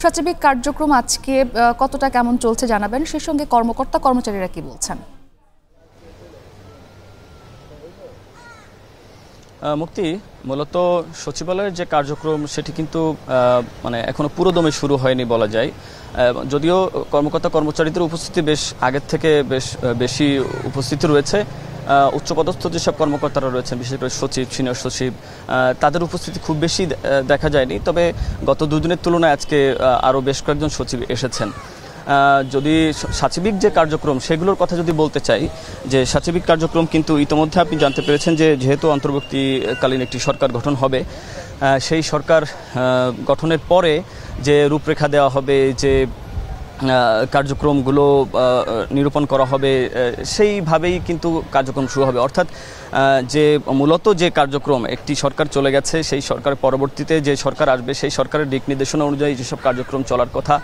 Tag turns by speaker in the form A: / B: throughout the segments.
A: সচিবিক কার্যক্রম আজকে কতটা কেমন চলছে জানাবেন, সেই সঙ্গে কর্মকর্তা কর্মচারীরা কি বলছেন?
B: মুক্তি, মূলত সচিবালয়ের যে কার্যক্রম সেটি কিন্তু মানে এখনো পুরোদমে শুরু হয়নি বলা যায়। যদিও কর্মকর্তা কর্মচারীদের উপস্থিতি বেশ আগের থেকে বেশি উপস্থিতি রয়েছে। উচ্চপদস্থ যেসব কর্মকর্তারা রয়েছেন, বিশেষ করে সচিব, সিনিয়র সচিব, তাদের উপস্থিতি খুব বেশি দেখা যায়নি। তবে গত দুদিনের তুলনায় আজকে আরও বেশ কয়েকজন সচিব এসেছেন। যদি সচিবিক যে কার্যক্রম সেগুলোর কথা যদি বলতে চাই, যে সচিবিক কার্যক্রম কিন্তু ইতিমধ্যে আপনি জানতে পেরেছেন যে যেহেতু অন্তর্বর্তীকালীন একটি সরকার গঠন হবে, সেই সরকার গঠনের পরে যে রূপরেখা দেওয়া হবে, যে কার্যক্রমগুলো নিরূপণ করা হবে, সেইভাবেই কিন্তু কার্যক্রম শুরু হবে। অর্থাৎ যে মূলত যে কার্যক্রম, একটি সরকার চলে গেছে, সেই সরকার পরবর্তীতে যে সরকার আসবে সেই সরকারের দিক নির্দেশনা অনুযায়ী যেসব কার্যক্রম চলার কথা,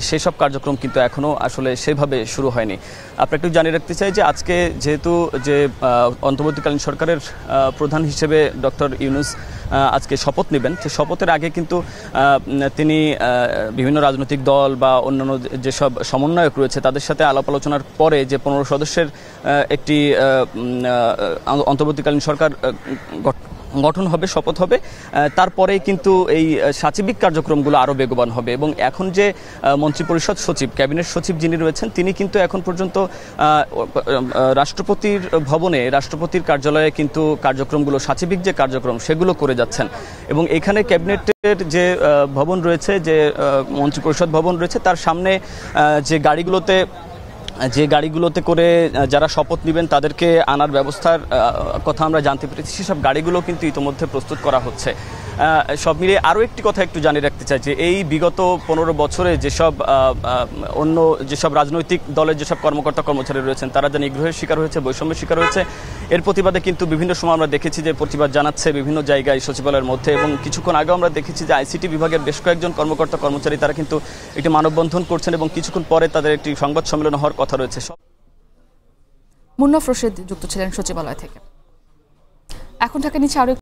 B: সেসব কার্যক্রম কিন্তু এখনও আসলে সেভাবে শুরু হয়নি। আপনি একটু জানিয়ে রাখতে চাই যে আজকে যেহেতু যে অন্তর্বর্তীকালীন সরকারের প্রধান হিসেবে ডক্টর ইউনূস আজকে শপথ নেবেন, সেই শপথের আগে কিন্তু তিনি বিভিন্ন রাজনৈতিক দল বা অন্যান্য যেসব সমন্বয়ক রয়েছে তাদের সাথে আলাপ আলোচনার পরে যে 15 সদস্যের একটি অন্তর্বর্তীকালীন সরকার গঠন হবে, শপথ হবে, তারপরেই কিন্তু এই সচিবিক কার্যক্রমগুলো আরও বেগবান হবে। এবং এখন যে মন্ত্রিপরিষদ সচিব, ক্যাবিনেট সচিব যিনি রয়েছেন, তিনি কিন্তু এখন পর্যন্ত রাষ্ট্রপতির ভবনে, রাষ্ট্রপতির কার্যালয়ে কিন্তু কার্যক্রমগুলো, সচিবিক যে কার্যক্রম সেগুলো করে যাচ্ছেন। এবং এখানে ক্যাবিনেটের যে ভবন রয়েছে, যে মন্ত্রিপরিষদ ভবন রয়েছে, তার সামনে যে গাড়িগুলোতে করে যারা শপথ নেবেন তাদেরকে আনার ব্যবস্থার কথা আমরা জানতে পেরেছি, সেসব গাড়িগুলো কিন্তু ইতিমধ্যে প্রস্তুত করা হচ্ছে। সব মিলিয়ে আরও একটি কথা একটু জানিয়ে রাখতে চাই যে এই বিগত 15 বছরে যেসব রাজনৈতিক দলের যেসব কর্মকর্তা কর্মচারী রয়েছেন তারা যে নিগ্রহের শিকার হয়েছে, বৈষম্যের শিকার হয়েছে, এর প্রতিবাদে কিন্তু বিভিন্ন সময় আমরা দেখেছি যে প্রতিবাদ জানাচ্ছে বিভিন্ন জায়গায় সচিবালয়ের মধ্যে। এবং কিছুক্ষণ আগেও আমরা দেখেছি যে আইসিটি বিভাগের বেশ কয়েকজন কর্মকর্তা কর্মচারী তারা কিন্তু একটি মানববন্ধন করছেন এবং কিছুক্ষণ পরে তাদের একটি সংবাদ সম্মেলন হওয়ার কথা রয়েছে।
A: মুন্নফ রশিদ যুক্ত ছিলেন সচিবালয় থেকে। এখন ঢাকা নিচ্ছে আরো